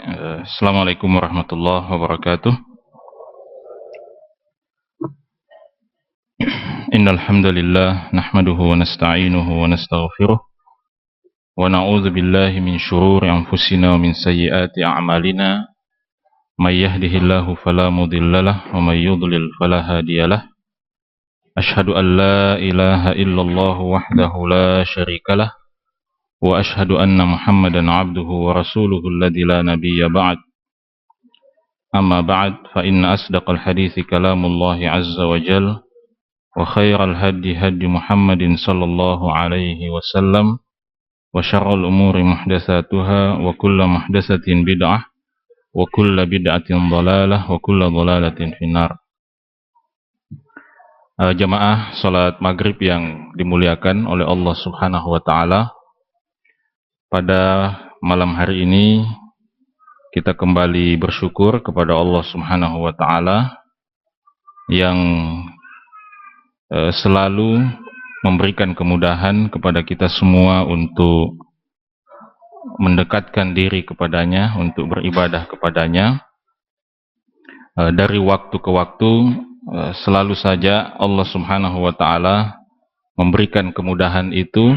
Assalamualaikum warahmatullahi wabarakatuh. Innal hamdalillah nahmaduhu wa nasta'inuhu wa nastaghfiruh wa na'udzu billahi min shururi anfusina wa min sayyiati a'malina. May yahdihillahu fala mudhillalah wa may yudlil fala hadiyalah. Ashhadu an la ilaha illallah wahdahu la syarikalah wa ashhadu anna Muhammadan 'abduhu wa rasuluhu alladzi la nabiyya ba'd. Amma ba'd fa inna asdaqal hadithi kalamullahi 'azza wa jalla wa khairal hadi hadi Muhammadin sallallahu alaihi wasallam wa syarrul umuri muhdatsatuha wa kullu muhdatsatin bid'ah wa kullu bid'atin dhalalah wa kullu dhalalatin finnar. Jamaah salat maghrib yang dimuliakan oleh Allah Subhanahu wa taala, pada malam hari ini kita kembali bersyukur kepada Allah Subhanahu wa taala yang selalu memberikan kemudahan kepada kita semua untuk mendekatkan diri kepadanya, untuk beribadah kepadanya. Dari waktu ke waktu selalu saja Allah Subhanahu wa taala memberikan kemudahan itu,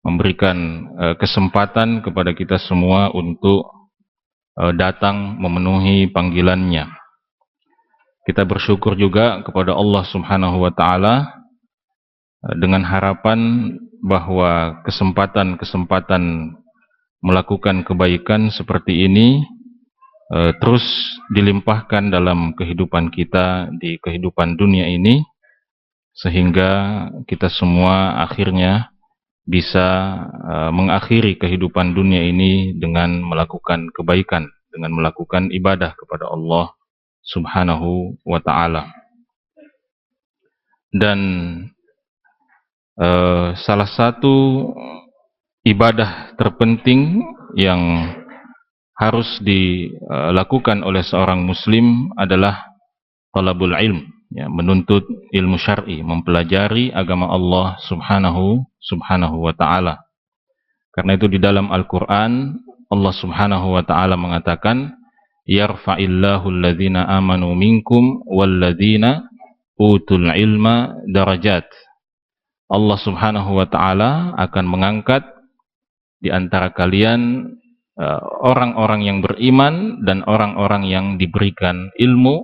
memberikan kesempatan kepada kita semua untuk datang memenuhi panggilannya. Kita bersyukur juga kepada Allah Subhanahu wa taala dengan harapan bahwa kesempatan-kesempatan melakukan kebaikan seperti ini terus dilimpahkan dalam kehidupan kita di kehidupan dunia ini, sehingga kita semua akhirnya bisa mengakhiri kehidupan dunia ini dengan melakukan kebaikan, dengan melakukan ibadah kepada Allah Subhanahu wa ta'ala. Dan salah satu ibadah terpenting yang harus dilakukan oleh seorang muslim adalah talabul ilm, ya, menuntut ilmu syar'i, mempelajari agama Allah Subhanahu wa ta'ala. Karena itu di dalam Al-Quran Allah Subhanahu wa ta'ala mengatakan, yarfa'illahu alladhina amanu minkum walladhina utul ilma darajat. Allah Subhanahu wa ta'ala akan mengangkat di antara kalian orang-orang yang beriman dan orang-orang yang diberikan ilmu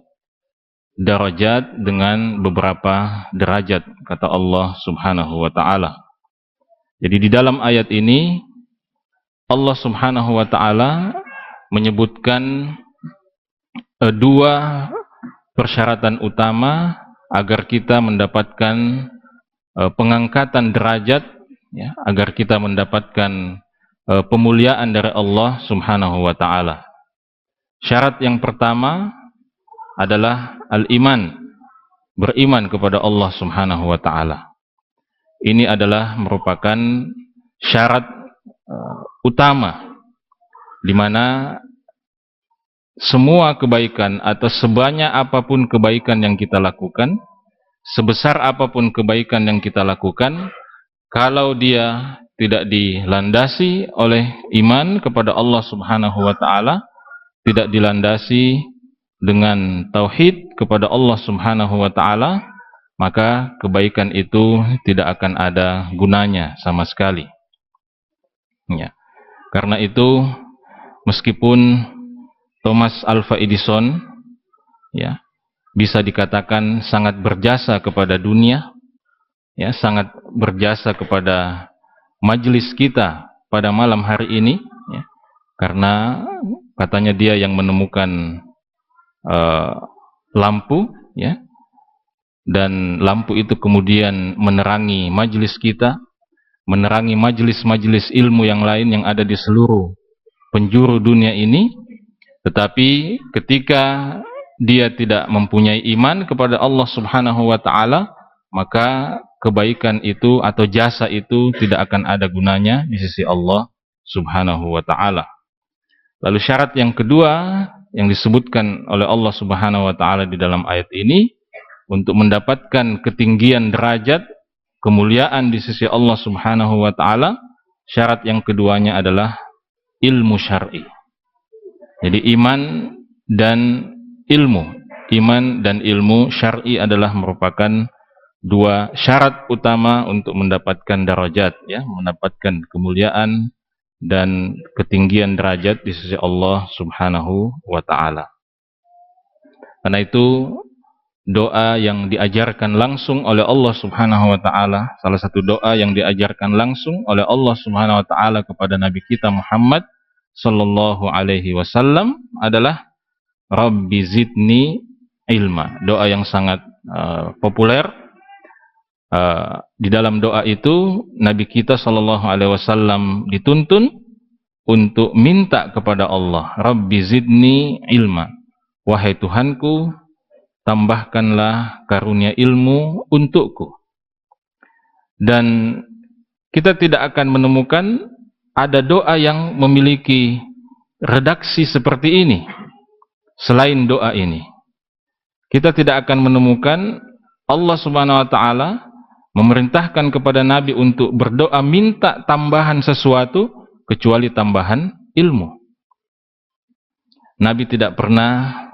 darajat, dengan beberapa derajat, kata Allah Subhanahu wa ta'ala. Jadi di dalam ayat ini Allah Subhanahu wa ta'ala menyebutkan dua persyaratan utama agar kita mendapatkan pengangkatan derajat, ya, agar kita mendapatkan pemuliaan dari Allah Subhanahu wa ta'ala. Syarat yang pertama adalah al-iman, beriman kepada Allah Subhanahu wa ta'ala. Ini adalah merupakan syarat utama di mana semua kebaikan atau sebanyak apapun kebaikan yang kita lakukan, sebesar apapun kebaikan yang kita lakukan, kalau dia tidak dilandasi oleh iman kepada Allah Subhanahu wa ta'ala, tidak dilandasi dengan tauhid kepada Allah Subhanahu wa ta'ala, maka kebaikan itu tidak akan ada gunanya sama sekali. Ya. Karena itu meskipun Thomas Alva Edison, ya, bisa dikatakan sangat berjasa kepada dunia, ya, sangat berjasa kepada majelis kita pada malam hari ini, ya, karena katanya dia yang menemukan lampu, ya, dan lampu itu kemudian menerangi majelis kita, menerangi majelis-majelis ilmu yang lain yang ada di seluruh penjuru dunia ini. Tetapi ketika dia tidak mempunyai iman kepada Allah Subhanahu wa ta'ala, maka kebaikan itu atau jasa itu tidak akan ada gunanya di sisi Allah Subhanahu wa ta'ala. Lalu syarat yang kedua yang disebutkan oleh Allah Subhanahu wa ta'ala di dalam ayat ini, untuk mendapatkan ketinggian derajat, kemuliaan di sisi Allah Subhanahu wa ta'ala, syarat yang keduanya adalah ilmu syar'i. Jadi iman dan ilmu. Iman dan ilmu syar'i adalah merupakan dua syarat utama untuk mendapatkan darajat, ya, mendapatkan kemuliaan dan ketinggian derajat di sisi Allah Subhanahu wa taala. Karena itu doa yang diajarkan langsung oleh Allah Subhanahu wa taala, salah satu doa yang diajarkan langsung oleh Allah Subhanahu wa taala kepada Nabi kita Muhammad sallallahu alaihi wasallam adalah Rabbi zidni ilma. Doa yang sangat populer. Di dalam doa itu Nabi kita sallallahu alaihi wasallam dituntun untuk minta kepada Allah, Rabbi zidni ilma. Wahai Tuhanku, tambahkanlah karunia ilmu untukku. Dan kita tidak akan menemukan ada doa yang memiliki redaksi seperti ini selain doa ini. Kita tidak akan menemukan Allah Subhanahu wa taala memerintahkan kepada Nabi untuk berdoa minta tambahan sesuatu kecuali tambahan ilmu. Nabi tidak pernah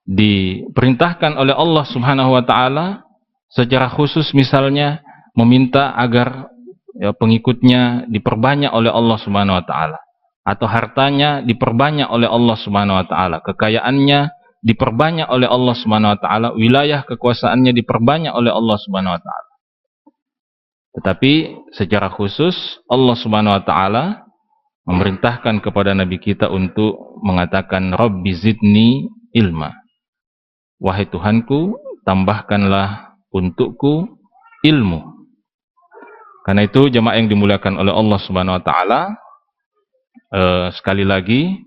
diperintahkan oleh Allah Subhanahu wa taala secara khusus misalnya meminta agar pengikutnya diperbanyak oleh Allah Subhanahu wa taala, atau hartanya diperbanyak oleh Allah Subhanahu wa taala, kekayaannya diperbanyak oleh Allah Subhanahu wa taala, wilayah kekuasaannya diperbanyak oleh Allah Subhanahu wa taala. Tetapi secara khusus Allah Subhanahu wa taala memerintahkan kepada Nabi kita untuk mengatakan Rabbi zidni ilma. Wahai Tuhanku, tambahkanlah untukku ilmu. Karena itu jemaah yang dimuliakan oleh Allah Subhanahu wa taala, sekali lagi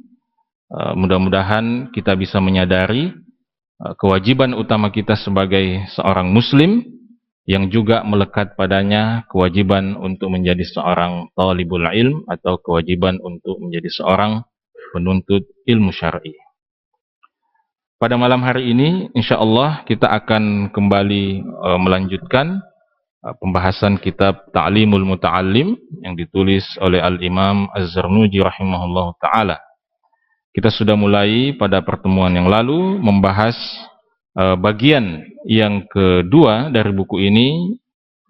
mudah-mudahan kita bisa menyadari kewajiban utama kita sebagai seorang muslim yang juga melekat padanya kewajiban untuk menjadi seorang talibul ilm atau kewajiban untuk menjadi seorang penuntut ilmu syar'i. Pada malam hari ini insyaallah kita akan kembali melanjutkan pembahasan kitab Ta'limul Muta'allim yang ditulis oleh Al-Imam Az-Zarnuji rahimahullah ta'ala. Kita sudah mulai pada pertemuan yang lalu membahas bagian yang kedua dari buku ini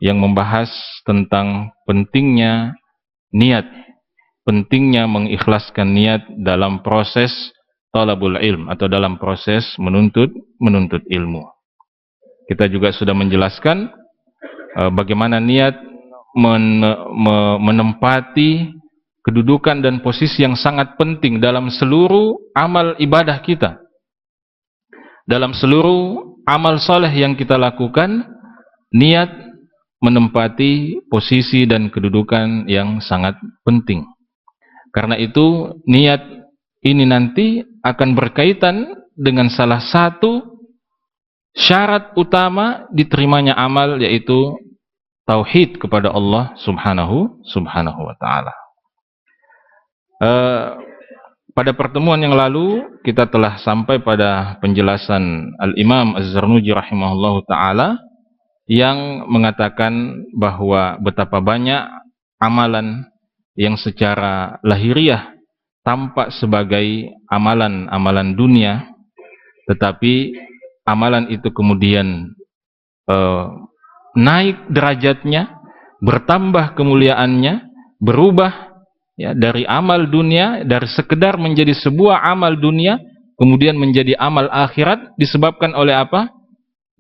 yang membahas tentang pentingnya niat, pentingnya mengikhlaskan niat dalam proses talabul ilm atau dalam proses menuntut ilmu. Kita juga sudah menjelaskan bagaimana niat menempati kedudukan dan posisi yang sangat penting dalam seluruh amal ibadah kita. Dalam seluruh amal soleh yang kita lakukan, niat menempati posisi dan kedudukan yang sangat penting. Karena itu niat ini nanti akan berkaitan dengan salah satu syarat utama diterimanya amal, yaitu tauhid kepada Allah Subhanahu wa taala. Pada pertemuan yang lalu kita telah sampai pada penjelasan Al-Imam Az-Zarnuji rahimahullahu taala yang mengatakan bahwa betapa banyak amalan yang secara lahiriah tampak sebagai amalan dunia, tetapi amalan itu kemudian naik derajatnya, bertambah kemuliaannya, berubah ya, dari amal dunia, dari sekedar menjadi sebuah amal dunia kemudian menjadi amal akhirat. Disebabkan oleh apa?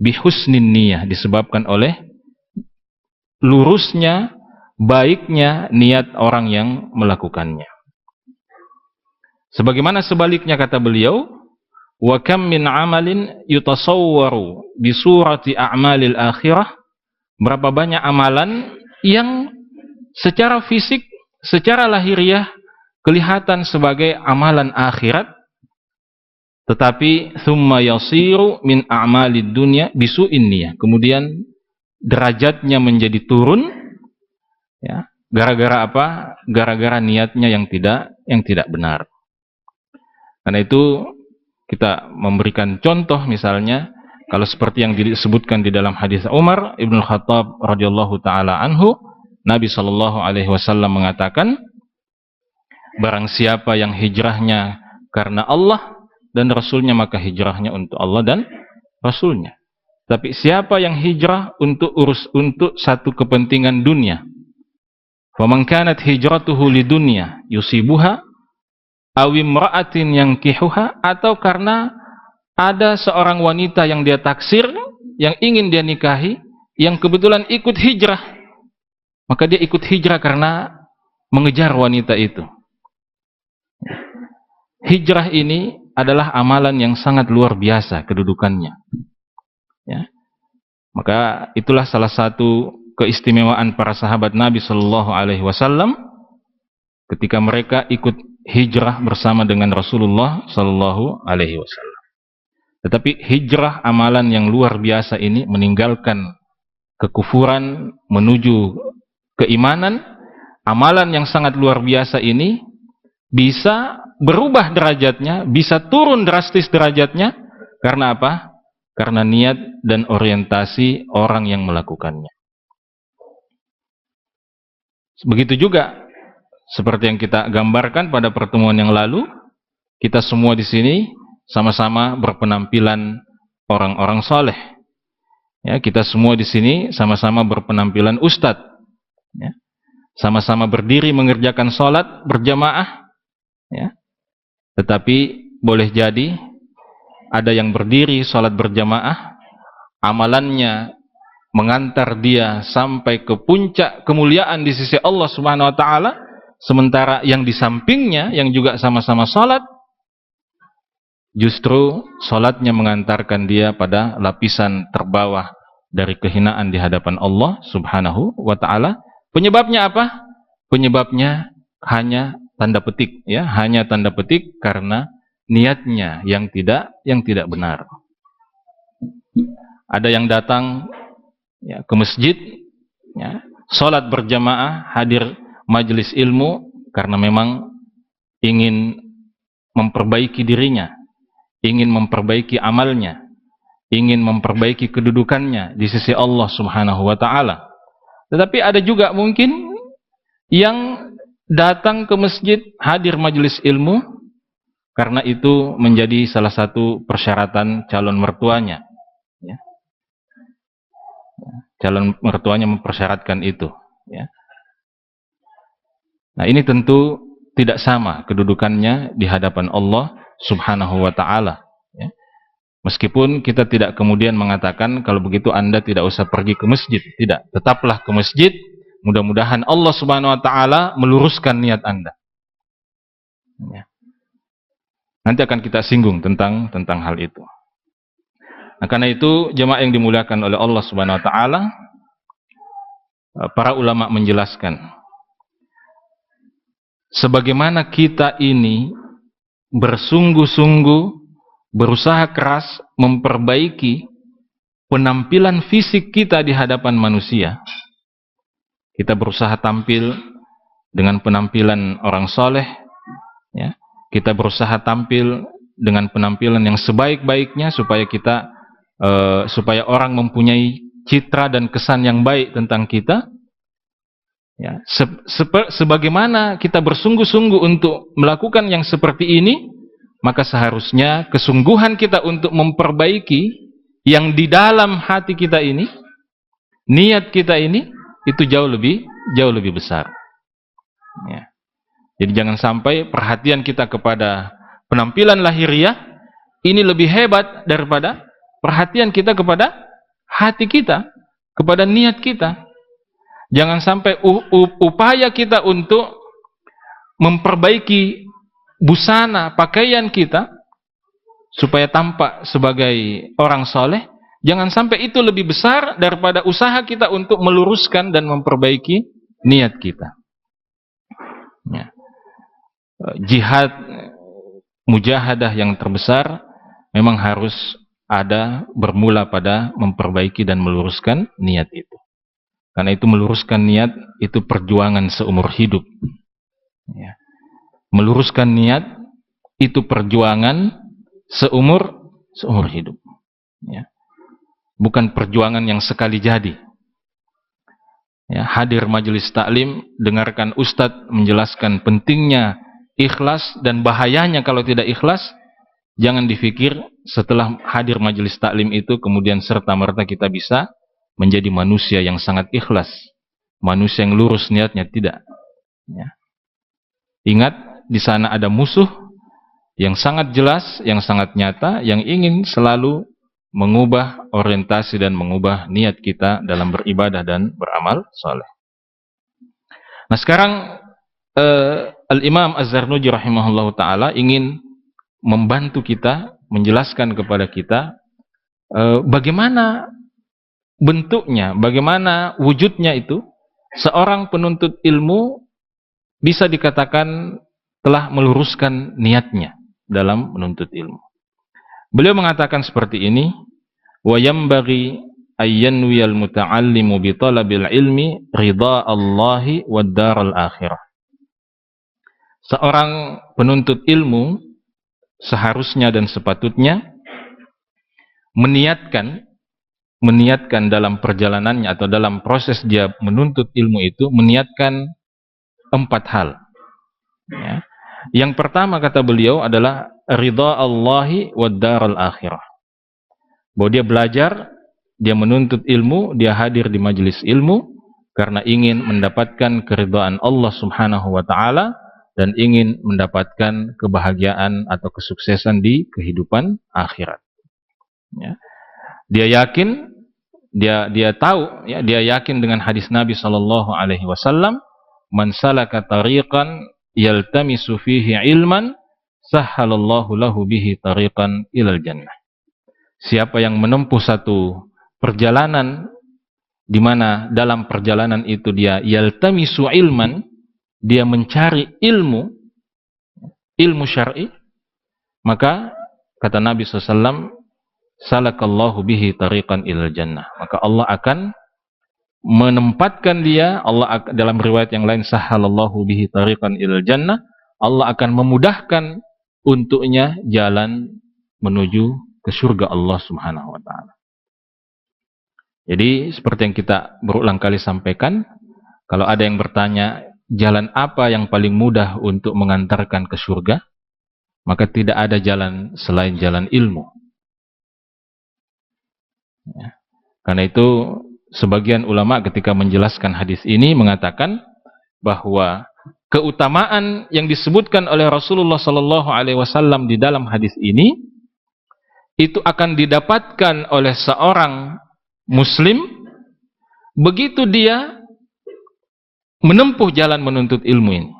Bihusnin niyah, disebabkan oleh lurusnya, baiknya niat orang yang melakukannya. Sebagaimana sebaliknya kata beliau, wa kam min amalin yutasawwaru bi surati a'malil akhirah, berapa banyak amalan yang secara fisik, secara lahiriah kelihatan sebagai amalan akhirat, tetapi thumma yasiru min a'malid dunya bisu'in niyah, kemudian derajatnya menjadi turun ya, gara-gara apa? Gara-gara niatnya yang tidak benar. Karena itu kita memberikan contoh, misalnya kalau seperti yang disebutkan di dalam hadis Umar Ibn Khattab radhiyallahu taala anhu, Nabi sallallahu alaihi wasallam mengatakan, barang siapa yang hijrahnya karena Allah dan Rasulnya, maka hijrahnya untuk Allah dan Rasulnya. Tapi siapa yang hijrah untuk satu kepentingan dunia, faman kanat hijratuhu lidunya yusibuha aw imra'atin yankihuha, atau karena ada seorang wanita yang dia taksir, yang ingin dia nikahi, yang kebetulan ikut hijrah, maka dia ikut hijrah karena mengejar wanita itu. Hijrah ini adalah amalan yang sangat luar biasa kedudukannya. Ya. Maka itulah salah satu keistimewaan para sahabat Nabi Shallallahu Alaihi Wasallam ketika mereka ikut hijrah bersama dengan Rasulullah Shallallahu Alaihi Wasallam. Tetapi hijrah, amalan yang luar biasa ini, meninggalkan kekufuran menuju keimanan, amalan yang sangat luar biasa ini bisa berubah derajatnya, bisa turun drastis derajatnya. Karena apa? Karena niat dan orientasi orang yang melakukannya. Begitu juga seperti yang kita gambarkan pada pertemuan yang lalu, kita semua di sini sama-sama berpenampilan orang-orang soleh. Ya, kita semua di sini sama-sama berpenampilan ustadz. Ya, sama-sama berdiri mengerjakan sholat berjamaah. Ya, tetapi boleh jadi ada yang berdiri sholat berjamaah, amalannya mengantar dia sampai ke puncak kemuliaan di sisi Allah Subhanahu wa Ta'ala, sementara yang di sampingnya yang juga sama-sama sholat, justru sholatnya mengantarkan dia pada lapisan terbawah dari kehinaan di hadapan Allah Subhanahu wa Ta'ala. Penyebabnya apa? Penyebabnya hanya tanda petik, ya, hanya tanda petik karena niatnya yang tidak benar. Ada yang datang, ya, ke masjid, ya, sholat berjamaah, hadir majelis ilmu karena memang ingin memperbaiki dirinya, ingin memperbaiki amalnya, ingin memperbaiki kedudukannya di sisi Allah Subhanahu wa Ta'ala. Tetapi ada juga mungkin yang datang ke masjid, hadir majelis ilmu karena itu menjadi salah satu persyaratan calon mertuanya, ya. Calon mertuanya mempersyaratkan itu, ya. Nah, ini tentu tidak sama kedudukannya di hadapan Allah Subhanahu wa Ta'ala, ya. Meskipun kita tidak kemudian mengatakan kalau begitu Anda tidak usah pergi ke masjid, tidak, tetaplah ke masjid. Mudah-mudahan Allah Subhanahu wa Ta'ala meluruskan niat Anda, ya. Nanti akan kita singgung tentang hal itu. Nah, karena itu jemaah yang dimuliakan oleh Allah Subhanahu wa Ta'ala, para ulama menjelaskan, sebagaimana kita ini bersungguh-sungguh berusaha keras memperbaiki penampilan fisik kita di hadapan manusia, kita berusaha tampil dengan penampilan orang soleh, ya. Kita berusaha tampil dengan penampilan yang sebaik-baiknya supaya orang mempunyai citra dan kesan yang baik tentang kita. Ya, sebagaimana kita bersungguh-sungguh untuk melakukan yang seperti ini, maka seharusnya kesungguhan kita untuk memperbaiki yang di dalam hati kita ini, niat kita ini, itu jauh lebih besar. Ya. Jadi jangan sampai perhatian kita kepada penampilan lahiriah ini lebih hebat daripada perhatian kita kepada hati kita, kepada niat kita. Jangan sampai upaya kita untuk memperbaiki busana pakaian kita supaya tampak sebagai orang soleh, jangan sampai itu lebih besar daripada usaha kita untuk meluruskan dan memperbaiki niat kita. Ya. Jihad mujahadah yang terbesar memang harus ada bermula pada memperbaiki dan meluruskan niat itu. Karena itu meluruskan niat itu perjuangan seumur hidup. Ya. Meluruskan niat itu perjuangan seumur hidup. Ya. Bukan perjuangan yang sekali jadi. Ya, hadir majelis taklim, dengarkan ustadz menjelaskan pentingnya ikhlas, dan bahayanya kalau tidak ikhlas. Jangan dipikir setelah hadir majelis taklim itu kemudian serta-merta kita bisa menjadi manusia yang sangat ikhlas, manusia yang lurus niatnya. Tidak. Ya. Ingat, di sana ada musuh yang sangat jelas, yang sangat nyata, yang ingin selalu mengubah orientasi dan mengubah niat kita dalam beribadah dan beramal soleh. Nah, sekarang Al-Imam Az-Zarnuji rahimahullah ta'ala ingin membantu kita, menjelaskan kepada kita bagaimana bentuknya, bagaimana wujudnya itu seorang penuntut ilmu bisa dikatakan telah meluruskan niatnya dalam menuntut ilmu. Beliau mengatakan seperti ini, wa yambaghi ayyanwiyal muta'allimu bi talabil ilmi ridha Allahi wad daral akhirah. Seorang penuntut ilmu seharusnya dan sepatutnya meniatkan dalam perjalanannya atau dalam proses dia menuntut ilmu itu, meniatkan 4 hal. Ya. Yang pertama kata beliau adalah ridha Allahi wad daral akhirah. Bahwa dia belajar, dia menuntut ilmu, dia hadir di majelis ilmu karena ingin mendapatkan keridhaan Allah Subhanahu wa taala dan ingin mendapatkan kebahagiaan atau kesuksesan di kehidupan akhirat. Ya. Dia yakin, dia tahu, ya, dia yakin dengan hadis Nabi sallallahu alaihi wasallam, "Man salaka tariqan yaltamisu fihi ilman, sahhalallahu lahu bihi tariqan ilal jannah." Siapa yang menempuh satu perjalanan di mana dalam perjalanan itu dia yaltamisu ilman, dia mencari ilmu syar'i, maka kata Nabi SAW, salakallahu bihi tariqan ilal jannah, maka Allah akan menempatkan dia, dalam riwayat yang lain sahhalallahu bihi tariqan ilal jannah, Allah akan memudahkan untuknya jalan menuju ke surga Allah Subhanahu wa taala. Jadi seperti yang kita berulang kali sampaikan, kalau ada yang bertanya jalan apa yang paling mudah untuk mengantarkan ke surga, maka tidak ada jalan selain jalan ilmu. Ya. Karena itu sebagian ulama ketika menjelaskan hadis ini mengatakan bahwa keutamaan yang disebutkan oleh Rasulullah Sallallahu Alaihi Wasallam di dalam hadis ini itu akan didapatkan oleh seorang Muslim begitu dia menempuh jalan menuntut ilmu ini.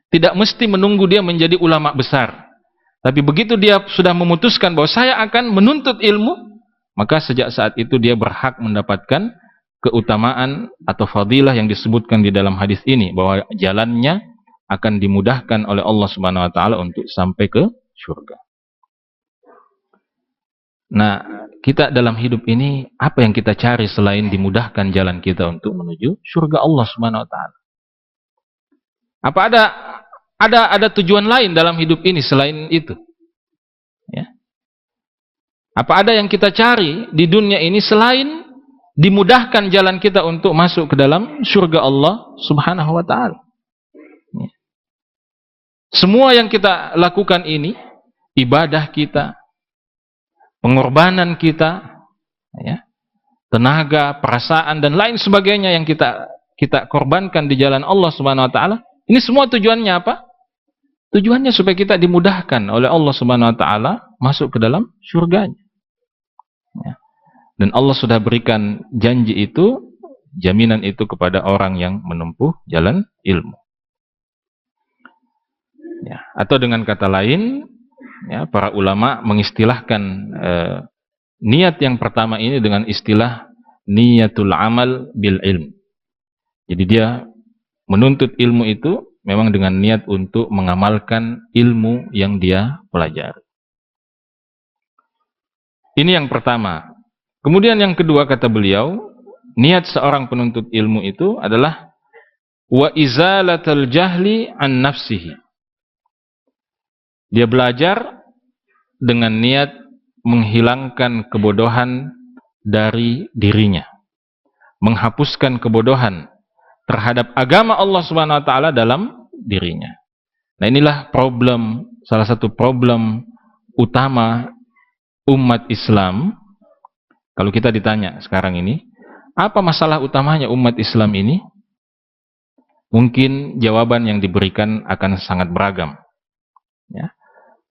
Tidak mesti menunggu dia menjadi ulama besar, tapi begitu dia sudah memutuskan bahwa saya akan menuntut ilmu, maka sejak saat itu dia berhak mendapatkan keutamaan atau fadilah yang disebutkan di dalam hadis ini, bahwa jalannya akan dimudahkan oleh Allah Subhanahu wa taala untuk sampai ke surga. Nah, kita dalam hidup ini apa yang kita cari selain dimudahkan jalan kita untuk menuju surga Allah Subhanahu wa taala? Apa ada tujuan lain dalam hidup ini selain itu? Ya. Apa ada yang kita cari di dunia ini selain dimudahkan jalan kita untuk masuk ke dalam surga Allah Subhanahu wa taala? Ya. Semua yang kita lakukan ini, ibadah kita, pengorbanan kita, ya, tenaga, perasaan dan lain sebagainya yang kita korbankan di jalan Allah Subhanahu wa taala, ini semua tujuannya apa? Tujuannya supaya kita dimudahkan oleh Allah Subhanahu wa taala masuk ke dalam surganya. Ya. Dan Allah sudah berikan janji itu, jaminan itu kepada orang yang menempuh jalan ilmu. Ya. Atau dengan kata lain, ya, para ulama mengistilahkan niat yang pertama ini dengan istilah niyatul amal bil ilm. Jadi dia menuntut ilmu itu memang dengan niat untuk mengamalkan ilmu yang dia pelajari. Ini yang pertama. Kemudian yang kedua kata beliau, niat seorang penuntut ilmu itu adalah wa izalatul jahli an nafsihi. Dia belajar dengan niat menghilangkan kebodohan dari dirinya, menghapuskan kebodohan terhadap agama Allah Subhanahu wa taala dalam dirinya. Nah, inilah salah satu problem utama umat Islam. Kalau kita ditanya sekarang ini, apa masalah utamanya umat Islam ini? Mungkin jawaban yang diberikan akan sangat beragam. Ya.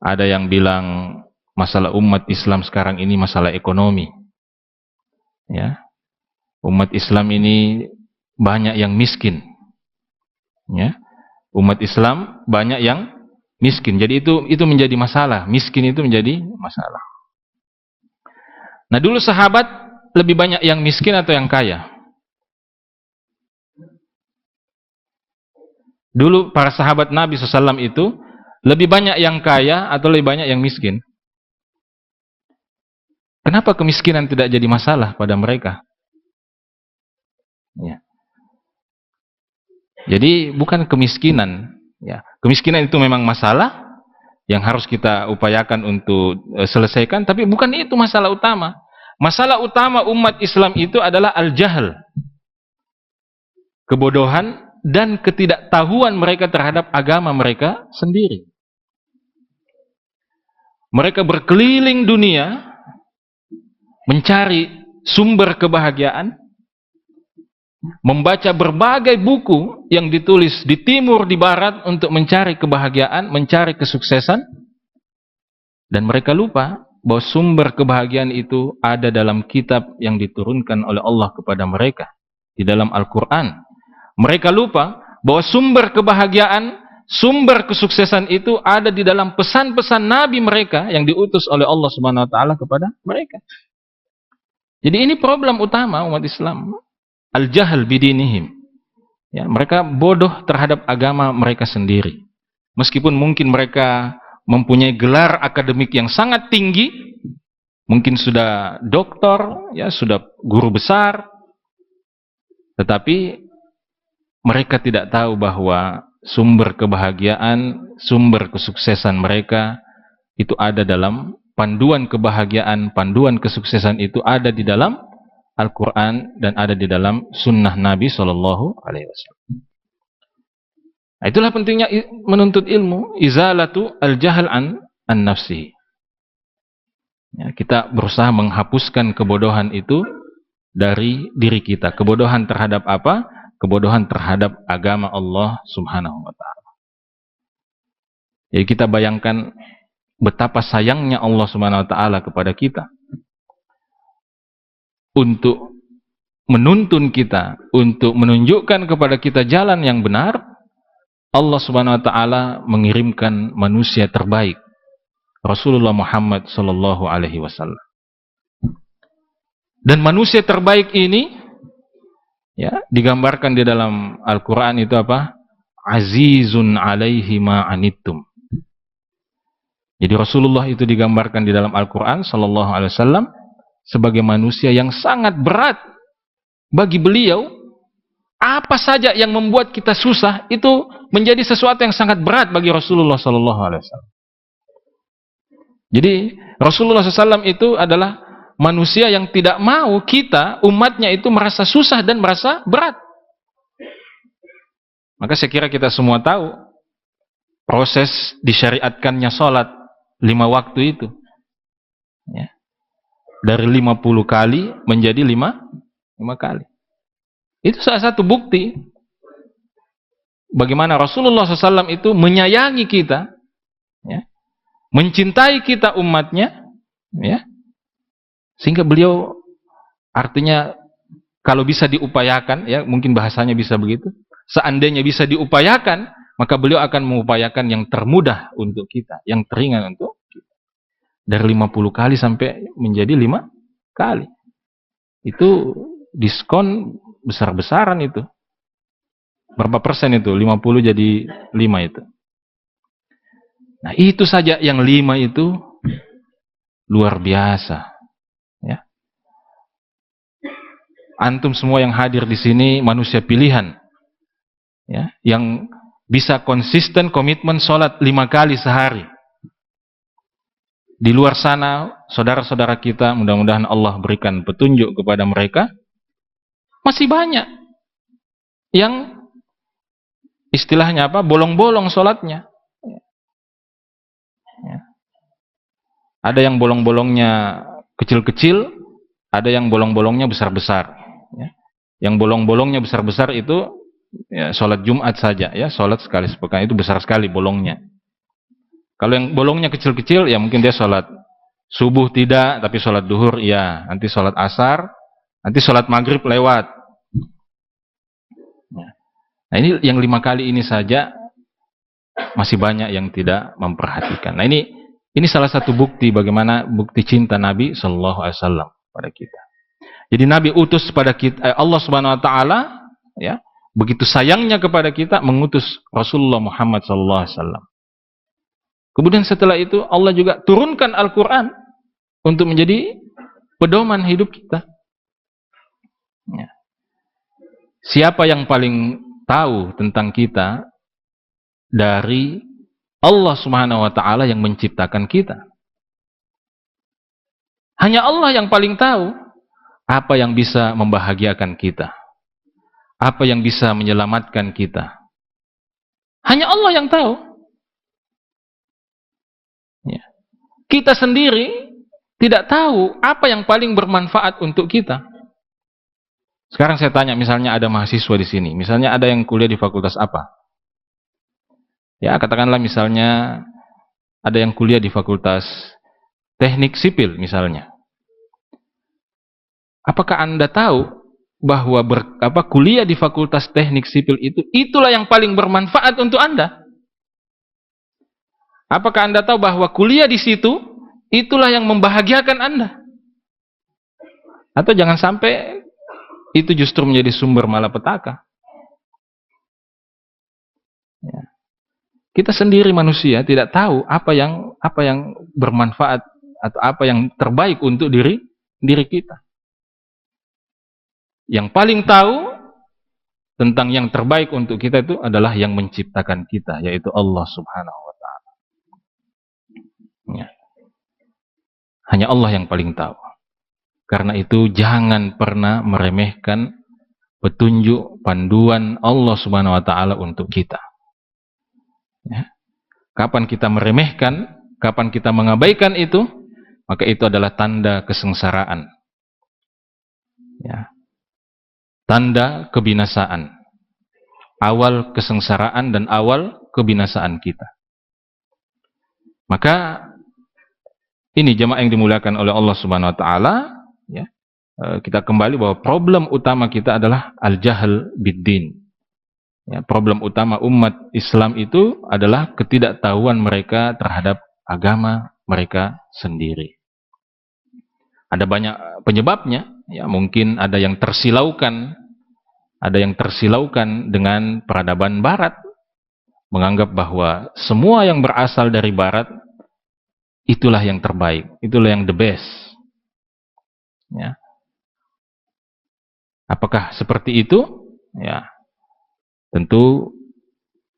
Ada yang bilang masalah umat Islam sekarang ini masalah ekonomi. Ya. Umat Islam ini banyak yang miskin. Ya. Umat Islam banyak yang miskin. Jadi itu menjadi masalah. Miskin itu menjadi masalah. Nah, dulu sahabat lebih banyak yang miskin atau yang kaya? Dulu para sahabat Nabi SAW itu lebih banyak yang kaya atau lebih banyak yang miskin? Kenapa kemiskinan tidak jadi masalah pada mereka? Ya. Jadi bukan kemiskinan. Ya. Kemiskinan itu memang masalah yang harus kita upayakan untuk selesaikan, tapi bukan itu masalah utama. Masalah utama umat Islam itu adalah al-jahl, kebodohan dan ketidaktahuan mereka terhadap agama mereka sendiri. Mereka berkeliling dunia mencari sumber kebahagiaan, membaca berbagai buku yang ditulis di timur, di barat untuk mencari kebahagiaan, mencari kesuksesan, dan mereka lupa bahwa sumber kebahagiaan itu ada dalam kitab yang diturunkan oleh Allah kepada mereka, di dalam Al-Quran. Mereka lupa bahwa sumber kebahagiaan, sumber kesuksesan itu ada di dalam pesan-pesan Nabi mereka yang diutus oleh Allah Subhanahu Wa Taala kepada mereka. Jadi ini problem utama umat Islam, al-jahl bidinihim. Ya, mereka bodoh terhadap agama mereka sendiri. Meskipun mungkin mereka mempunyai gelar akademik yang sangat tinggi, mungkin sudah doktor, ya sudah guru besar, tetapi mereka tidak tahu bahwa sumber kebahagiaan, sumber kesuksesan mereka itu ada dalam panduan kebahagiaan, panduan kesuksesan itu ada di dalam Al-Quran dan ada di dalam sunnah Nabi SAW. Nah, itulah pentingnya menuntut ilmu, izalatu al-jahl an nafsi. Ya, kita berusaha menghapuskan kebodohan itu dari diri kita. Kebodohan terhadap apa? Kebodohan terhadap agama Allah Subhanahu wa Ta'ala. Jadi kita bayangkan betapa sayangnya Allah Subhanahu wa Ta'ala kepada kita untuk menuntun kita, untuk menunjukkan kepada kita jalan yang benar. Allah Subhanahu wa Ta'ala mengirimkan manusia terbaik, Rasulullah Muhammad sallallahu alaihi wasallam. Dan manusia terbaik ini ya, digambarkan di dalam Al-Quran itu apa? Azizun alaihi ma'anittum. Jadi Rasulullah itu digambarkan di dalam Al-Quran sallallahu alaihi wasallam sebagai manusia yang sangat berat bagi beliau. Apa saja yang membuat kita susah itu menjadi sesuatu yang sangat berat bagi Rasulullah sallallahu alaihi wasallam. Jadi Rasulullah SAW itu adalah manusia yang tidak mau kita, umatnya itu merasa susah dan merasa berat. Maka saya kira kita semua tahu proses disyariatkannya sholat 5 waktu itu. Ya. Dari 50 kali menjadi 5 kali. Itu salah satu bukti bagaimana Rasulullah SAW itu menyayangi kita, ya, mencintai kita umatnya, ya. Sehingga beliau artinya kalau bisa diupayakan, ya mungkin bahasanya bisa begitu, seandainya bisa diupayakan, maka beliau akan mengupayakan yang termudah untuk kita, yang teringan untuk kita. Dari 50 kali sampai menjadi 5 kali. Itu diskon besar-besaran itu. Berapa persen itu? 50 jadi 5 itu. Nah, itu saja yang 5 itu luar biasa. Ya. Antum semua yang hadir di sini manusia pilihan. Ya, yang bisa konsisten komitmen sholat 5 kali sehari. Di luar sana, saudara-saudara kita, mudah-mudahan Allah berikan petunjuk kepada mereka, masih banyak yang istilahnya apa? Bolong-bolong sholatnya. Ada yang bolong-bolongnya kecil-kecil, ada yang bolong-bolongnya besar-besar. Ya. Yang bolong-bolongnya besar-besar itu ya, sholat Jumat saja, ya, sholat sekali sepekan itu besar sekali bolongnya. Kalau yang bolongnya kecil-kecil, ya mungkin dia sholat subuh tidak, tapi sholat duhur iya, nanti sholat asar, nanti sholat maghrib lewat. Nah ini yang 5 kali ini saja masih banyak yang tidak memperhatikan. Nah ini salah satu bukti bagaimana bukti cinta Nabi Shallallahu Alaihi Wasallam pada kita. Jadi Nabi utus pada kita, Allah Subhanahu Wa Taala, ya, begitu sayangnya kepada kita mengutus Rasulullah Muhammad Shallallahu Alaihi Wasallam. Kemudian setelah itu Allah juga turunkan Al-Quran untuk menjadi pedoman hidup kita. Ya. Siapa yang paling tahu tentang kita dari Allah Subhanahu Wa Taala yang menciptakan kita? Hanya Allah yang paling tahu apa yang bisa membahagiakan kita, apa yang bisa menyelamatkan kita. Hanya Allah yang tahu. Ya. Kita sendiri tidak tahu apa yang paling bermanfaat untuk kita. Sekarang saya tanya, misalnya ada mahasiswa di sini, misalnya ada yang kuliah di fakultas apa? Ya, katakanlah misalnya ada yang kuliah di fakultas teknik sipil misalnya. Apakah Anda tahu bahwa kuliah di fakultas teknik sipil itulah yang paling bermanfaat untuk Anda? Apakah Anda tahu bahwa kuliah di situ itulah yang membahagiakan Anda? Atau jangan sampai itu justru menjadi sumber malapetaka. Ya. Kita sendiri manusia tidak tahu apa yang bermanfaat atau apa yang terbaik untuk diri kita. Yang paling tahu tentang yang terbaik untuk kita itu adalah yang menciptakan kita, yaitu Allah Subhanahu Wa Taala. Ya. Hanya Allah yang paling tahu. Karena itu jangan pernah meremehkan petunjuk panduan Allah Subhanahu Wa Taala untuk kita. Ya. Kapan kita meremehkan, kapan kita mengabaikan itu, maka itu adalah tanda kesengsaraan. Ya. Tanda kebinasaan. Awal kesengsaraan dan awal kebinasaan kita. Maka ini jemaah yang dimuliakan oleh Allah Subhanahu Wa Taala, ya. Kita kembali bahwa problem utama kita adalah al-jahl bid-din. Ya, problem utama umat Islam itu adalah ketidaktahuan mereka terhadap agama mereka sendiri. Ada banyak penyebabnya, ya, mungkin ada yang tersilaukan dengan peradaban barat, menganggap bahwa semua yang berasal dari barat itulah yang terbaik, itulah yang the best. Ya. Apakah seperti itu? Ya, tentu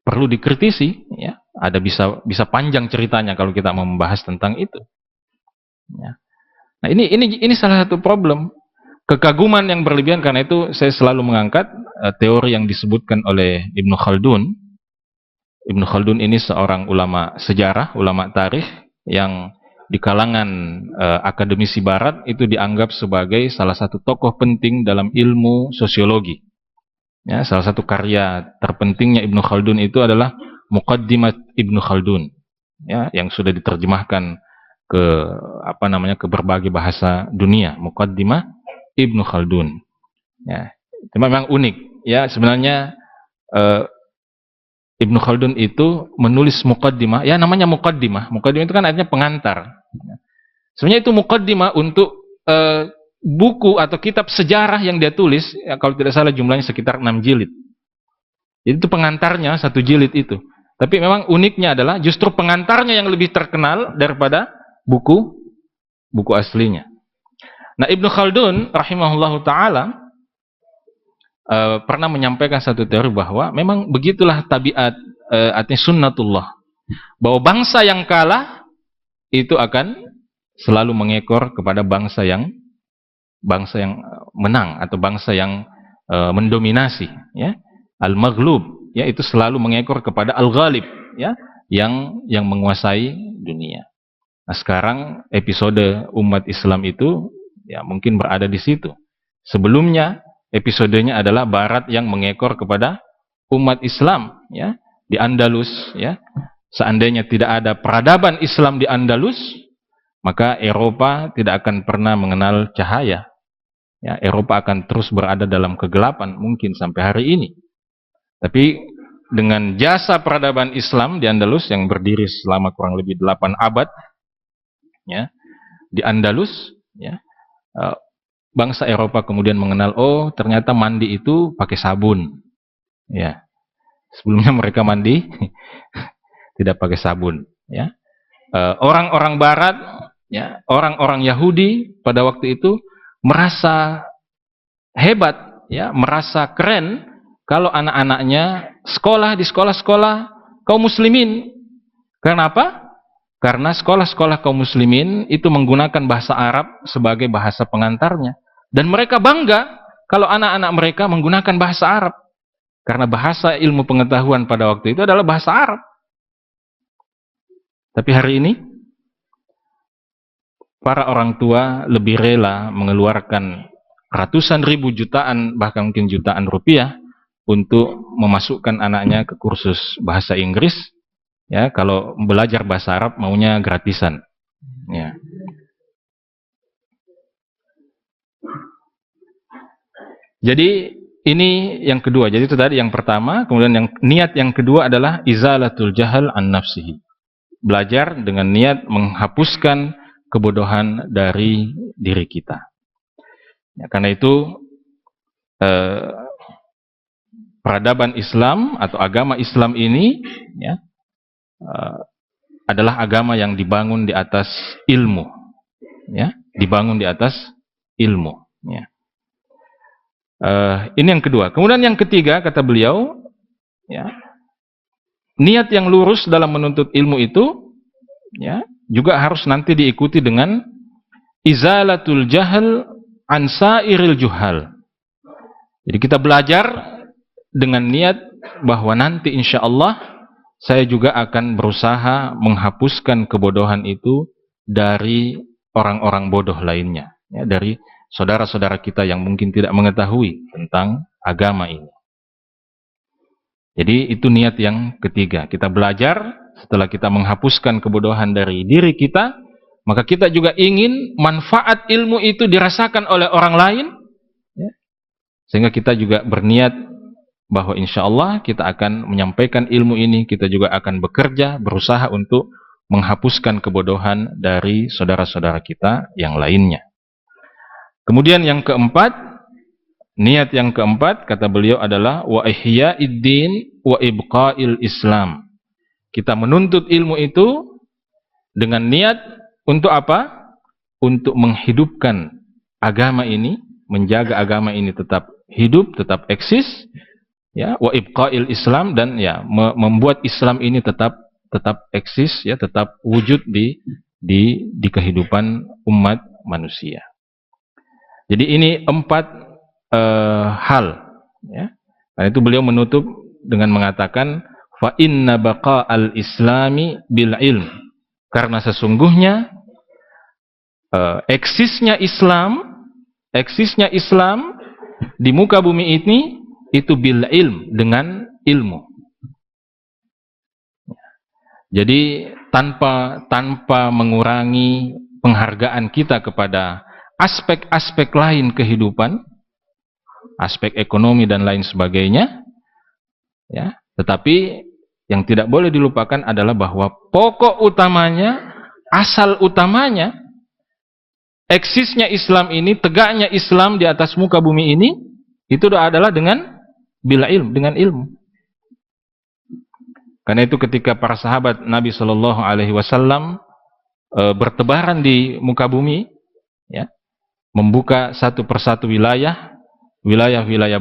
perlu dikritisi. Ya, ada bisa panjang ceritanya kalau kita mau membahas tentang itu. Ya. Nah ini salah satu problem kekaguman yang berlebihan. Karena itu saya selalu mengangkat teori yang disebutkan oleh Ibnu Khaldun. Ibnu Khaldun ini seorang ulama sejarah, ulama tarikh yang di kalangan akademisi barat itu dianggap sebagai salah satu tokoh penting dalam ilmu sosiologi. Ya, salah satu karya terpentingnya Ibnu Khaldun itu adalah Muqaddimah Ibnu Khaldun, ya, yang sudah diterjemahkan ke berbagai bahasa dunia. Muqaddimah Ibnu Khaldun. Ya, itu memang unik. Ya, sebenarnya Ibnu Khaldun itu menulis muqaddimah, ya namanya muqaddimah. Muqaddimah itu kan artinya pengantar. Sebenarnya itu muqaddimah untuk buku atau kitab sejarah yang dia tulis, ya, kalau tidak salah jumlahnya sekitar 6 jilid. Jadi itu pengantarnya 1 jilid itu. Tapi memang uniknya adalah justru pengantarnya yang lebih terkenal daripada buku aslinya. Nah, Ibnu Khaldun rahimahullahu taala pernah menyampaikan satu teori bahwa memang begitulah tabiat, artinya sunnatullah, bahwa bangsa yang kalah itu akan selalu mengekor kepada bangsa yang menang atau bangsa yang mendominasi, ya. Al-maghlub, ya, itu selalu mengekor kepada al-ghalib, ya, yang menguasai dunia. Nah, sekarang episode umat Islam itu ya mungkin berada di situ. Sebelumnya episodenya adalah Barat yang mengekor kepada umat Islam, ya, di Andalus, ya. Seandainya tidak ada peradaban Islam di Andalus, maka Eropa tidak akan pernah mengenal cahaya. Ya, Eropa akan terus berada dalam kegelapan mungkin sampai hari ini. Tapi dengan jasa peradaban Islam di Andalus yang berdiri selama kurang lebih 8 abad, ya, di Andalus, ya, bangsa Eropa kemudian mengenal, oh ternyata mandi itu pakai sabun. Ya, sebelumnya mereka mandi tidak pakai sabun. Ya, orang-orang Barat, ya, orang-orang Yahudi pada waktu itu merasa hebat, ya, merasa keren kalau anak-anaknya sekolah di sekolah-sekolah kaum muslimin. Kenapa? Karena sekolah-sekolah kaum muslimin itu menggunakan bahasa Arab sebagai bahasa pengantarnya. Dan mereka bangga kalau anak-anak mereka menggunakan bahasa Arab. Karena bahasa ilmu pengetahuan pada waktu itu adalah bahasa Arab. Tapi hari ini, para orang tua lebih rela mengeluarkan ratusan ribu, jutaan, bahkan mungkin jutaan rupiah untuk memasukkan anaknya ke kursus bahasa Inggris. Ya, kalau belajar bahasa Arab maunya gratisan. Ya. Jadi ini yang kedua. Jadi itu tadi yang pertama. Kemudian yang niat yang kedua adalah izalatul jahal an nafsihi. Belajar dengan niat menghapuskan kebodohan dari diri kita. Ya, karena itu peradaban Islam atau agama Islam ini, ya, adalah agama yang dibangun di atas ilmu, ya, dibangun di atas ilmu. Ya. Ini yang kedua. Kemudian yang ketiga kata beliau, ya, niat yang lurus dalam menuntut ilmu itu, ya, juga harus nanti diikuti dengan izalatul jahal an sairil juhal. Jadi kita belajar dengan niat bahwa nanti insya Allah saya juga akan berusaha menghapuskan kebodohan itu dari orang-orang bodoh lainnya, ya, dari saudara-saudara kita yang mungkin tidak mengetahui tentang agama ini. Jadi itu niat yang ketiga. Kita belajar, setelah kita menghapuskan kebodohan dari diri kita, maka kita juga ingin manfaat ilmu itu dirasakan oleh orang lain, ya, sehingga kita juga berniat bahwa insya Allah kita akan menyampaikan ilmu ini, kita juga akan bekerja, berusaha untuk menghapuskan kebodohan dari saudara-saudara kita yang lainnya. Kemudian yang keempat, niat yang keempat kata beliau adalah wa ihya'iddin wa ibqa'il Islam. Kita menuntut ilmu itu dengan niat untuk apa? Untuk menghidupkan agama ini, menjaga agama ini tetap hidup, tetap eksis, ya, wa ibqa'il Islam, dan ya membuat Islam ini tetap eksis, ya, tetap wujud di kehidupan umat manusia. Jadi ini 4 hal, ya. Karena itu beliau menutup dengan mengatakan fa inna baqa'al islami bil ilm. Karena sesungguhnya eksisnya Islam di muka bumi ini itu bil ilm, dengan ilmu. Jadi tanpa mengurangi penghargaan kita kepada aspek-aspek lain kehidupan, aspek ekonomi dan lain sebagainya, ya, tetapi yang tidak boleh dilupakan adalah bahwa pokok utamanya, asal utamanya, eksisnya Islam ini, tegaknya Islam di atas muka bumi ini, itu adalah dengan bila ilmu, dengan ilmu. Karena itu ketika para sahabat Nabi Shallallahu Alaihi Wasallam bertebaran di muka bumi, ya, membuka satu persatu wilayah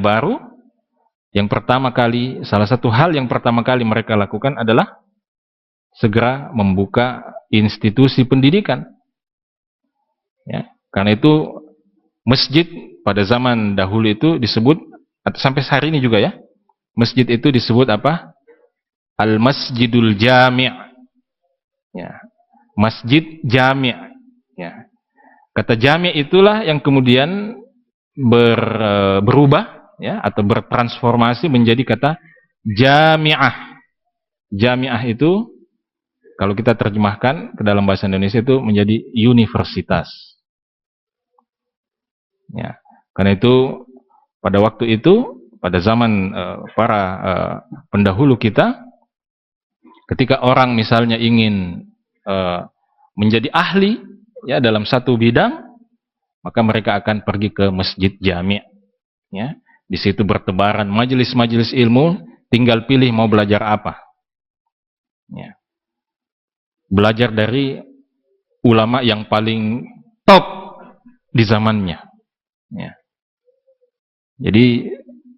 baru, yang pertama kali, salah satu hal yang pertama kali mereka lakukan adalah segera membuka institusi pendidikan. Ya, karena itu masjid pada zaman dahulu itu disebut, atau sampai hari ini juga, ya, masjid itu disebut apa? Al-Masjidul Jami'. Ya. masjid jami'. Ya. Kata jami' itulah yang kemudian berubah ya atau bertransformasi menjadi kata jami'ah. Jami'ah itu kalau kita terjemahkan ke dalam bahasa Indonesia itu menjadi universitas. Ya. Karena itu pada waktu itu pada zaman para pendahulu kita, ketika orang misalnya ingin menjadi ahli ya dalam satu bidang, maka mereka akan pergi ke masjid jami'. Ya, di situ bertebaran majelis-majelis ilmu, tinggal pilih mau belajar apa. Ya. Belajar dari ulama yang paling top di zamannya. Ya. Jadi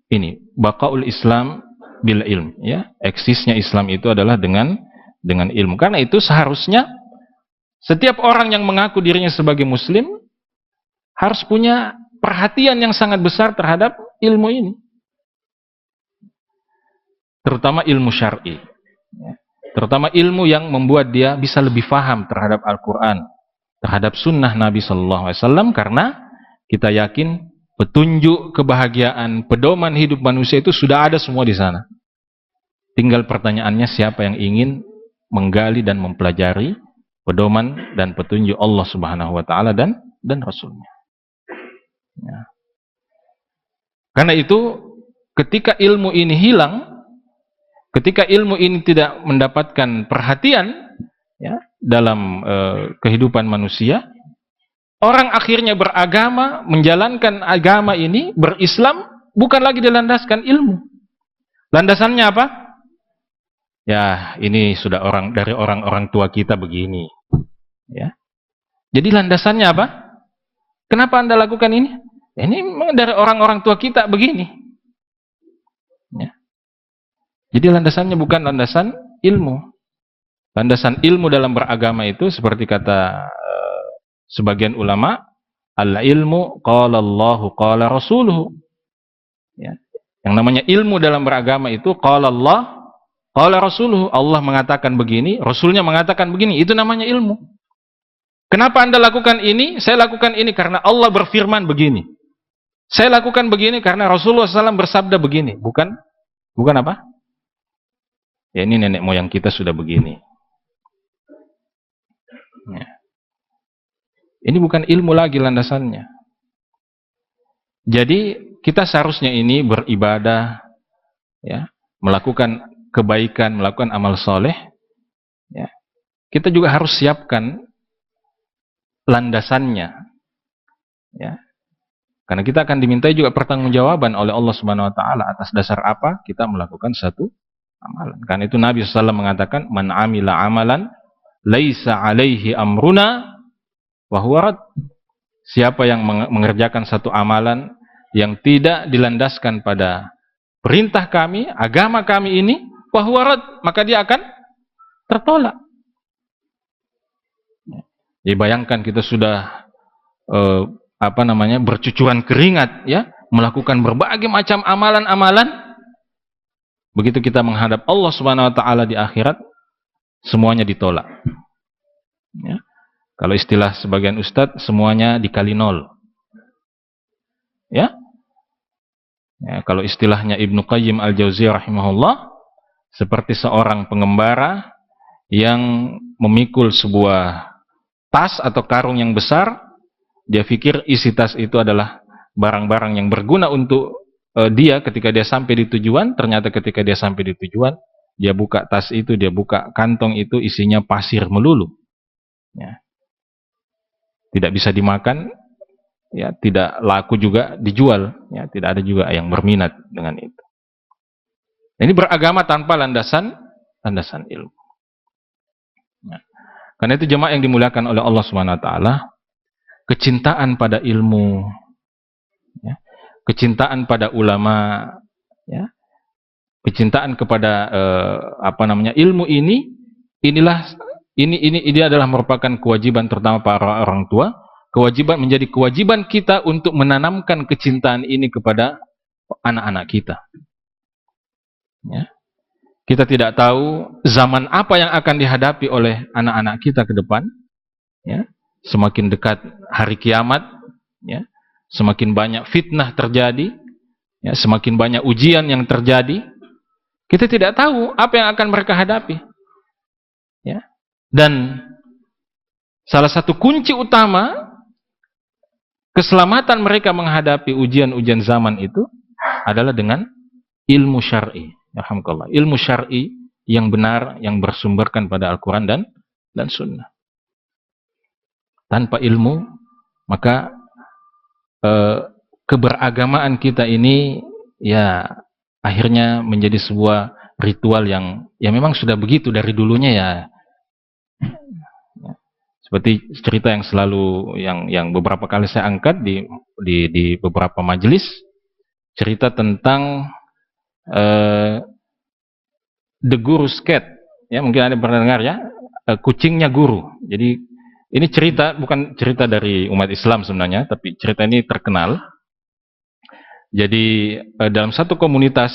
ini baqaul Islam bil ilm, ya. Eksisnya Islam itu adalah dengan ilmu. Karena itu seharusnya setiap orang yang mengaku dirinya sebagai muslim harus punya perhatian yang sangat besar terhadap ilmu ini. Terutama ilmu syar'i. Ya. Terutama ilmu yang membuat dia bisa lebih faham terhadap Al-Quran, terhadap sunnah Nabi SAW, karena kita yakin petunjuk kebahagiaan, pedoman hidup manusia itu sudah ada semua di sana. Tinggal pertanyaannya siapa yang ingin menggali dan mempelajari pedoman dan petunjuk Allah Subhanahu wa taala dan Rasulnya. Ya. Karena itu ketika ilmu ini hilang, ketika ilmu ini tidak mendapatkan perhatian ya, dalam kehidupan manusia, orang akhirnya beragama, menjalankan agama ini, berislam, bukan lagi dilandaskan ilmu. Landasannya apa? Ya, ini sudah dari orang-orang tua kita begini. Ya. Jadi landasannya apa? Kenapa Anda lakukan ini? Ini memang dari orang-orang tua kita begini. Ya. Jadi landasannya bukan landasan ilmu. Landasan ilmu dalam beragama itu seperti kata sebagian ulama, al-ilmu qala Allahu qala rasuluhu. Ya. Yang namanya ilmu dalam beragama itu qala Allah qala rasuluhu. Allah mengatakan begini, Rasulnya mengatakan begini, itu namanya ilmu. Kenapa Anda lakukan ini? Saya lakukan ini karena Allah berfirman begini. Saya lakukan begini karena Rasulullah SAW bersabda begini. Bukan apa? Ya ini nenek moyang kita sudah begini. Ya. Ini bukan ilmu lagi landasannya. Jadi kita seharusnya ini beribadah, ya, melakukan kebaikan, melakukan amal soleh. Ya. Kita juga harus siapkan landasannya. Ya. Karena kita akan dimintai juga pertanggungjawaban oleh Allah Subhanahu wa taala atas dasar apa kita melakukan satu amalan. Karena itu Nabi SAW mengatakan, "Man 'amila 'amalan laisa 'alaihi amruna wa huwa rad." Siapa yang mengerjakan satu amalan yang tidak dilandaskan pada perintah kami, agama kami ini, wa huwa rad, maka dia akan tertolak. Jadi bayangkan kita sudah bercucuran keringat ya, melakukan berbagai macam amalan-amalan, begitu kita menghadap Allah Subhanahu wa taala di akhirat, semuanya ditolak. Ya. Kalau istilah sebagian ustadz, semuanya dikali nol. Ya. Ya, kalau istilahnya Ibnu Qayyim Al-Jauziyah rahimahullah, seperti seorang pengembara yang memikul sebuah tas atau karung yang besar. Dia pikir isi tas itu adalah barang-barang yang berguna untuk dia ketika dia sampai di tujuan. Ternyata ketika dia sampai di tujuan, dia buka tas itu, dia buka kantong itu, isinya pasir melulu. Ya. Tidak bisa dimakan, ya, tidak laku juga dijual, ya, tidak ada juga yang berminat dengan itu. Ini beragama tanpa landasan ilmu. Ya. Karena itu jemaah yang dimuliakan oleh Allah Subhanahu wa taala, kecintaan pada ilmu, ya, kecintaan pada ulama, ya, kecintaan kepada ilmu ini adalah merupakan kewajiban terutama para orang tua, menjadi kewajiban kita untuk menanamkan kecintaan ini kepada anak-anak kita. Ya. Kita tidak tahu zaman apa yang akan dihadapi oleh anak-anak kita ke depan. Ya. Semakin dekat hari kiamat, ya, semakin banyak fitnah terjadi, ya, semakin banyak ujian yang terjadi. Kita tidak tahu apa yang akan mereka hadapi. Ya. Dan salah satu kunci utama keselamatan mereka menghadapi ujian-ujian zaman itu adalah dengan ilmu syar'i. Alhamdulillah, ilmu syar'i yang benar, yang bersumberkan pada Al-Quran dan Sunnah. Tanpa ilmu, maka keberagamaan kita ini ya akhirnya menjadi sebuah ritual yang memang sudah begitu dari dulunya ya. Seperti cerita yang selalu yang beberapa kali saya angkat di beberapa majelis, cerita tentang The Guru's Cat, ya mungkin ada pernah dengar ya, kucingnya guru. Jadi ini cerita bukan cerita dari umat Islam sebenarnya, tapi cerita ini terkenal. Jadi dalam satu komunitas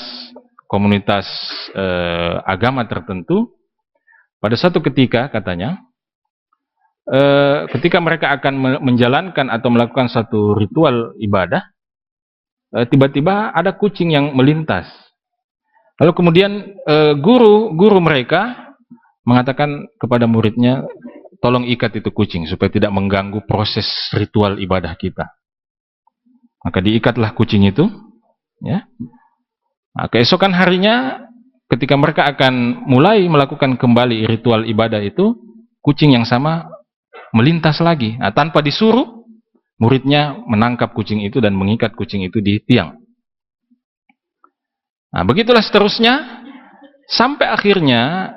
agama tertentu, pada satu ketika katanya, ketika mereka akan menjalankan atau melakukan satu ritual ibadah, tiba-tiba ada kucing yang melintas. Lalu kemudian guru mereka mengatakan kepada muridnya, tolong ikat itu kucing supaya tidak mengganggu proses ritual ibadah kita. Maka diikatlah kucing itu. Ya. Nah, keesokan harinya, ketika mereka akan mulai melakukan kembali ritual ibadah itu, kucing yang sama melintas lagi. Nah, tanpa disuruh, muridnya menangkap kucing itu dan mengikat kucing itu di tiang. Nah, begitulah seterusnya, sampai akhirnya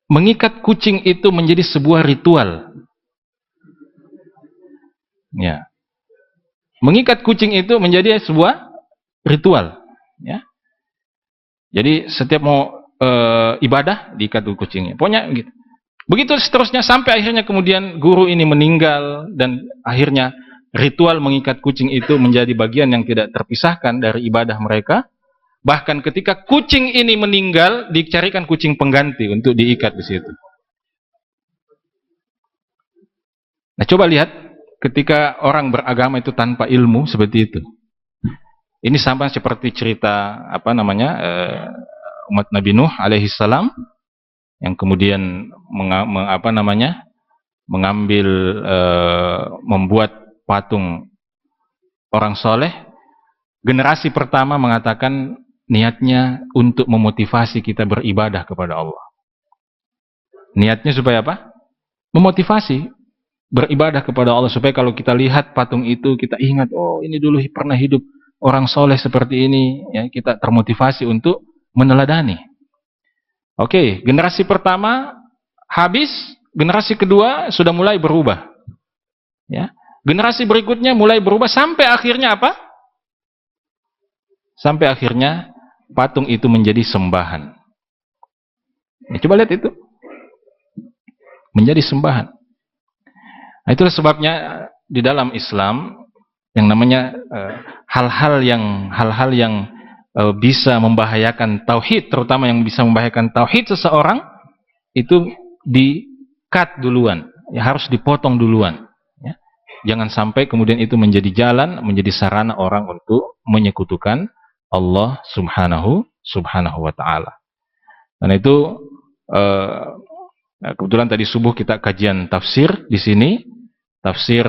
mengikat kucing itu menjadi sebuah ritual. Ya. Mengikat kucing itu menjadi sebuah ritual. Ya. Jadi setiap mau ibadah, diikat kucingnya. Pokoknya gitu. Begitu seterusnya sampai akhirnya kemudian guru ini meninggal dan akhirnya ritual mengikat kucing itu menjadi bagian yang tidak terpisahkan dari ibadah mereka. Bahkan ketika kucing ini meninggal, dicarikan kucing pengganti untuk diikat di situ. Nah, coba lihat ketika orang beragama itu tanpa ilmu seperti itu. Ini sama seperti cerita umat Nabi Nuh alaihi salam yang kemudian mengambil membuat patung orang soleh. Generasi pertama mengatakan niatnya untuk memotivasi kita beribadah kepada Allah. Niatnya supaya apa? Memotivasi beribadah kepada Allah, supaya kalau kita lihat patung itu kita ingat, oh ini dulu pernah hidup orang soleh seperti ini, ya, kita termotivasi untuk meneladani. Oke, generasi pertama habis, generasi kedua sudah mulai berubah. Ya. Generasi berikutnya mulai berubah sampai akhirnya apa? Sampai akhirnya patung itu menjadi sembahan. Ya, coba lihat itu. Menjadi sembahan. Nah, itulah sebabnya di dalam Islam yang namanya hal-hal yang bisa membahayakan tauhid, terutama yang bisa membahayakan tauhid seseorang, itu di-cut duluan, ya, harus dipotong duluan. Ya. Jangan sampai kemudian itu menjadi jalan, menjadi sarana orang untuk menyekutukan Allah subhanahu wa ta'ala. Dan itu kebetulan tadi subuh kita kajian tafsir di sini, tafsir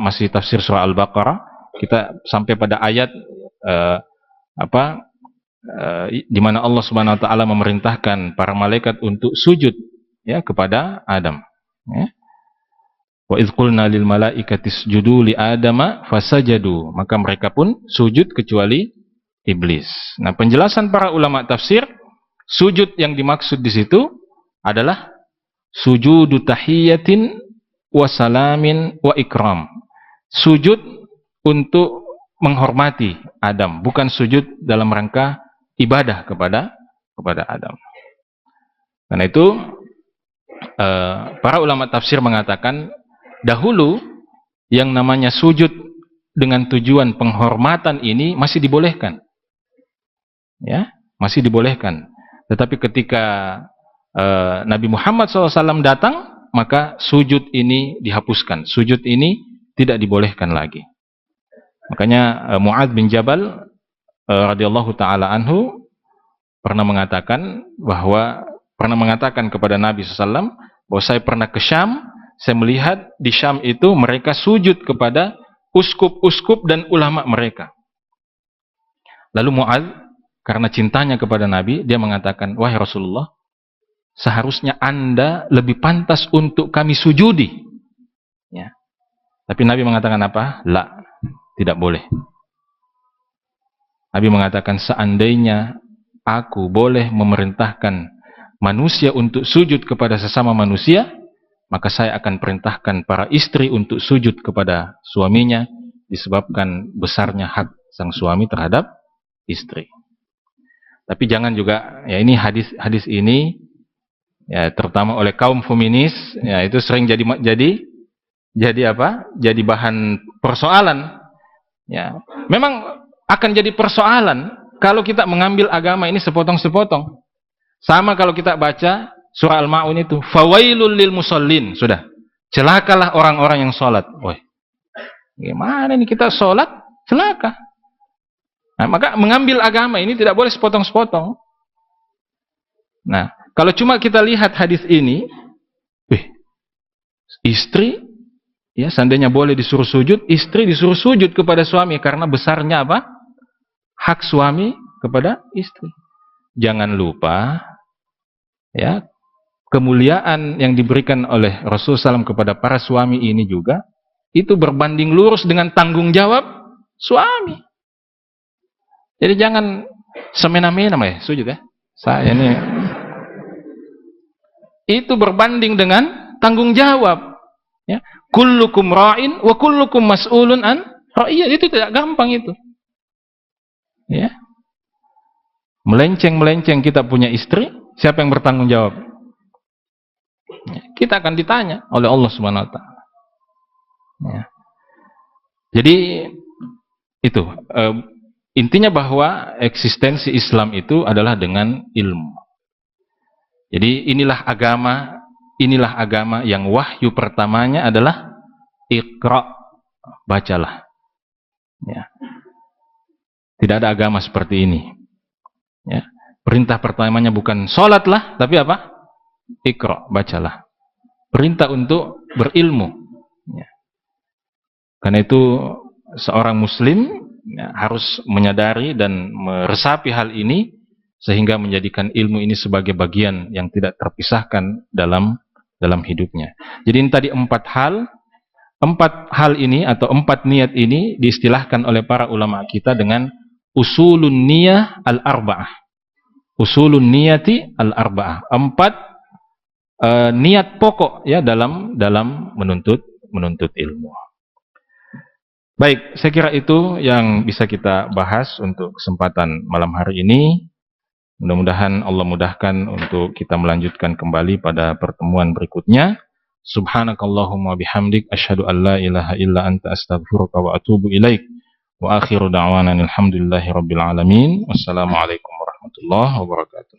masih tafsir surah Al-Baqarah. Kita sampai pada ayat di mana Allah subhanahu wa ta'ala memerintahkan para malaikat untuk sujud, ya, kepada Adam. Ya. Wa idz qulna lil malaikati isjudu li adama fasajadu, maka mereka pun sujud kecuali iblis. Nah, penjelasan para ulama tafsir, sujud yang dimaksud di situ adalah sujudu tahiyatin wa salamin wa ikram. Sujud untuk menghormati Adam, bukan sujud dalam rangka ibadah kepada Adam. Karena itu para ulama tafsir mengatakan dahulu yang namanya sujud dengan tujuan penghormatan ini masih dibolehkan. Ya, masih dibolehkan. Tetapi ketika Nabi Muhammad SAW datang, maka sujud ini dihapuskan. Sujud ini tidak dibolehkan lagi. Makanya Mu'adz bin Jabal radhiyallahu taala anhu pernah mengatakan kepada Nabi SAW bahwa saya pernah ke Syam, saya melihat di Syam itu mereka sujud kepada uskup-uskup dan ulama mereka. Lalu Mu'adz karena cintanya kepada Nabi, dia mengatakan, wahai Rasulullah, seharusnya Anda lebih pantas untuk kami sujudi. Ya. Tapi Nabi mengatakan apa? La, tidak boleh. Nabi mengatakan, seandainya aku boleh memerintahkan manusia untuk sujud kepada sesama manusia, maka saya akan perintahkan para istri untuk sujud kepada suaminya, disebabkan besarnya hak sang suami terhadap istri. Tapi jangan juga, ya ini hadis ini, ya terutama oleh kaum feminis, ya itu sering jadi apa? Jadi bahan persoalan. Ya, memang akan jadi persoalan kalau kita mengambil agama ini sepotong-sepotong. Sama kalau kita baca surah Al-Ma'un itu, fawailul lil musallin, sudah. Celakalah orang-orang yang sholat. Woi, gimana ini kita sholat? Celaka. Nah, maka mengambil agama ini tidak boleh sepotong-sepotong. Nah, kalau cuma kita lihat hadis ini, istri, ya seandainya boleh disuruh sujud, istri disuruh sujud kepada suami karena besarnya apa? Hak suami kepada istri. Jangan lupa, ya, kemuliaan yang diberikan oleh Rasulullah SAW kepada para suami ini juga itu berbanding lurus dengan tanggung jawab suami. Jadi jangan semena-mena ya sujud ya. Saya ini itu berbanding dengan tanggung jawab. Ya, kullukum ra'in wa kullukum mas'ulun an ra'iyah. Itu tidak gampang itu. Ya. Melenceng-melenceng kita punya istri, siapa yang bertanggung jawab? Ya, kita akan ditanya oleh Allah Subhanahu wa taala. Ya. Jadi itu intinya bahwa eksistensi Islam itu adalah dengan ilmu. Jadi inilah agama yang wahyu pertamanya adalah Iqra, bacalah. Ya. Tidak ada agama seperti ini. Ya. Perintah pertamanya bukan sholatlah, tapi apa? Iqra, bacalah. Perintah untuk berilmu. Ya. Karena itu seorang muslim ya, harus menyadari dan meresapi hal ini sehingga menjadikan ilmu ini sebagai bagian yang tidak terpisahkan dalam hidupnya. Jadi ini tadi empat hal ini atau empat niat ini diistilahkan oleh para ulama kita dengan usulun niyah al-arba'ah. Usulun niyati al-arba'ah. Empat niat pokok ya dalam menuntut ilmu. Baik, saya kira itu yang bisa kita bahas untuk kesempatan malam hari ini. Mudah-mudahan Allah mudahkan untuk kita melanjutkan kembali pada pertemuan berikutnya. Subhanakallahumma bihamdik asyhadu an la ilaha illa anta astaghfiruka wa atubu ilaik. Wa akhiru da'wana alhamdulillahi rabbil alamin. Wassalamualaikum warahmatullahi wabarakatuh.